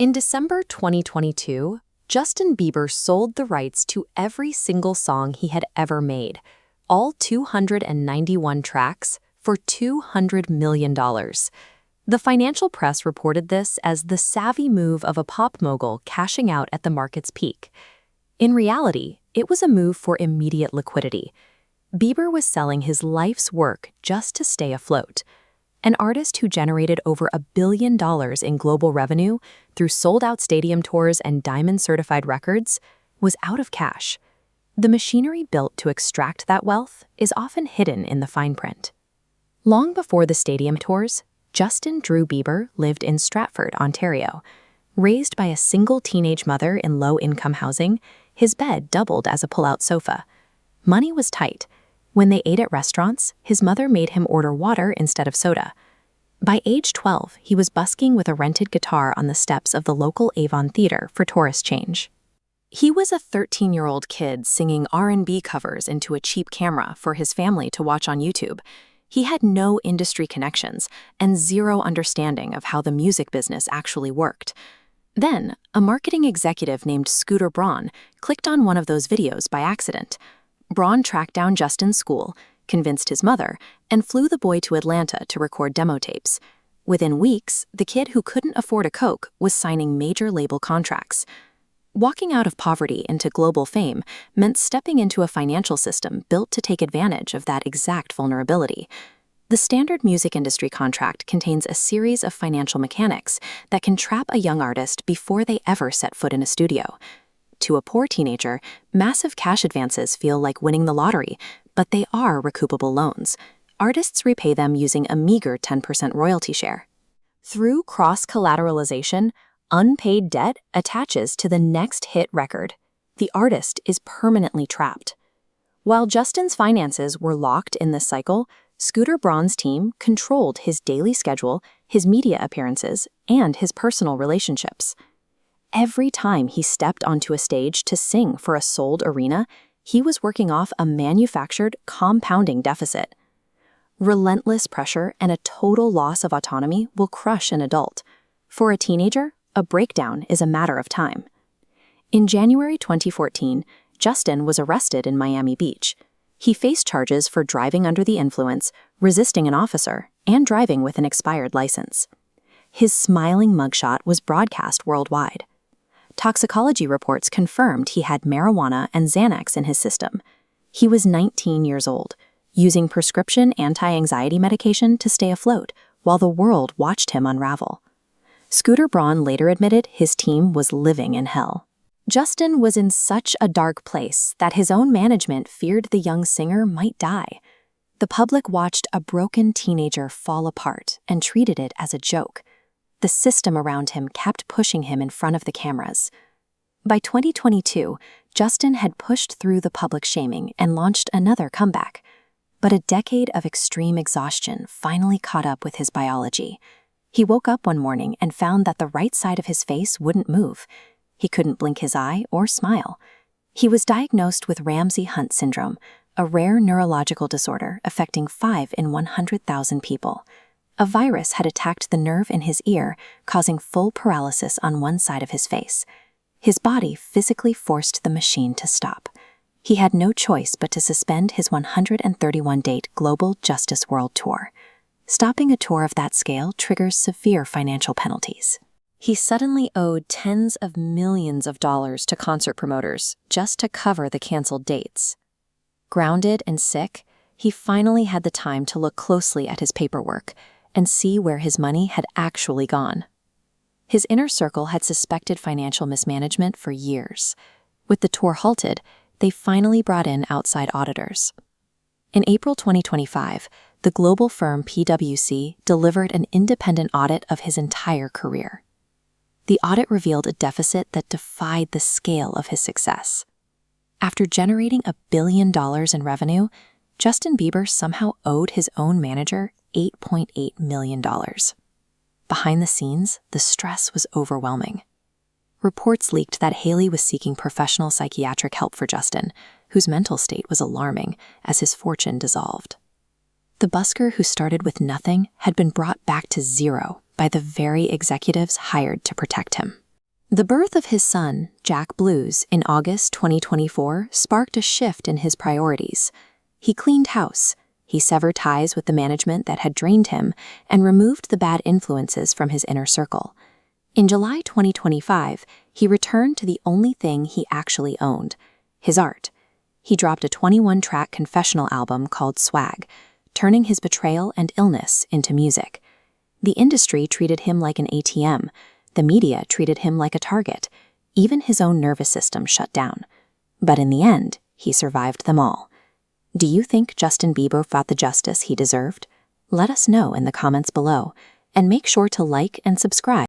In December 2022, Justin Bieber sold the rights to every single song he had ever made, all 291 tracks, for $200 million. The financial press reported this as the savvy move of a pop mogul cashing out at the market's peak. In reality, it was a move for immediate liquidity. Bieber was selling his life's work just to stay afloat. An artist who generated over $1 billion in global revenue through sold-out stadium tours and diamond-certified records was out of cash. The machinery built to extract that wealth is often hidden in the fine print. Long before the stadium tours, Justin Drew Bieber lived in Stratford, Ontario. Raised by a single teenage mother in low-income housing, his bed doubled as a pull-out sofa. Money was tight. When they ate at restaurants, his mother made him order water instead of soda. By age 12, he was busking with a rented guitar on the steps of the local Avon Theatre for tourist change. He was a 13-year-old kid singing R&B covers into a cheap camera for his family to watch on YouTube. He had no industry connections and zero understanding of how the music business actually worked. Then, a marketing executive named Scooter Braun clicked on one of those videos by accident. Braun tracked down Justin's school, convinced his mother, and flew the boy to Atlanta to record demo tapes. Within weeks, the kid who couldn't afford a Coke was signing major label contracts. Walking out of poverty into global fame meant stepping into a financial system built to take advantage of that exact vulnerability. The standard music industry contract contains a series of financial mechanics that can trap a young artist before they ever set foot in a studio. To a poor teenager, massive cash advances feel like winning the lottery, but they are recoupable loans. Artists repay them using a meager 10% royalty share. Through cross-collateralization, unpaid debt attaches to the next hit record. The artist is permanently trapped. While Justin's finances were locked in this cycle, Scooter Braun's team controlled his daily schedule, his media appearances, and his personal relationships. Every time he stepped onto a stage to sing for a sold arena, he was working off a manufactured, compounding deficit. Relentless pressure and a total loss of autonomy will crush an adult. For a teenager, a breakdown is a matter of time. In January 2014, Justin was arrested in Miami Beach. He faced charges for driving under the influence, resisting an officer, and driving with an expired license. His smiling mugshot was broadcast worldwide. Toxicology reports confirmed he had marijuana and Xanax in his system. He was 19 years old, using prescription anti-anxiety medication to stay afloat while the world watched him unravel. Scooter Braun later admitted his team was living in hell. Justin was in such a dark place that his own management feared the young singer might die. The public watched a broken teenager fall apart and treated it as a joke. The system around him kept pushing him in front of the cameras. By 2022, Justin had pushed through the public shaming and launched another comeback. But a decade of extreme exhaustion finally caught up with his biology. He woke up one morning and found that the right side of his face wouldn't move. He couldn't blink his eye or smile. He was diagnosed with Ramsay-Hunt syndrome, a rare neurological disorder affecting 5 in 100,000 people. A virus had attacked the nerve in his ear, causing full paralysis on one side of his face. His body physically forced the machine to stop. He had no choice but to suspend his 131-date Global Justice World Tour. Stopping a tour of that scale triggers severe financial penalties. He suddenly owed tens of millions of dollars to concert promoters just to cover the canceled dates. Grounded and sick, he finally had the time to look closely at his paperwork and see where his money had actually gone. His inner circle had suspected financial mismanagement for years. With the tour halted, they finally brought in outside auditors. In April 2025, the global firm PwC delivered an independent audit of his entire career. The audit revealed a deficit that defied the scale of his success. After generating $1 billion in revenue, Justin Bieber somehow owed his own manager $8.8 million. Behind the scenes, the stress was overwhelming. Reports leaked that Haley was seeking professional psychiatric help for Justin, whose mental state was alarming as his fortune dissolved. The busker who started with nothing had been brought back to zero by the very executives hired to protect him. The birth of his son, Jack Blues, in August 2024 sparked a shift in his priorities. He cleaned house, he severed ties with the management that had drained him, and removed the bad influences from his inner circle. In July 2025, he returned to the only thing he actually owned, his art. He dropped a 21-track confessional album called Swag, turning his betrayal and illness into music. The industry treated him like an ATM. The media treated him like a target. Even his own nervous system shut down. But in the end, he survived them all. Do you think Justin Bieber got the justice he deserved? Let us know in the comments below, and make sure to like and subscribe.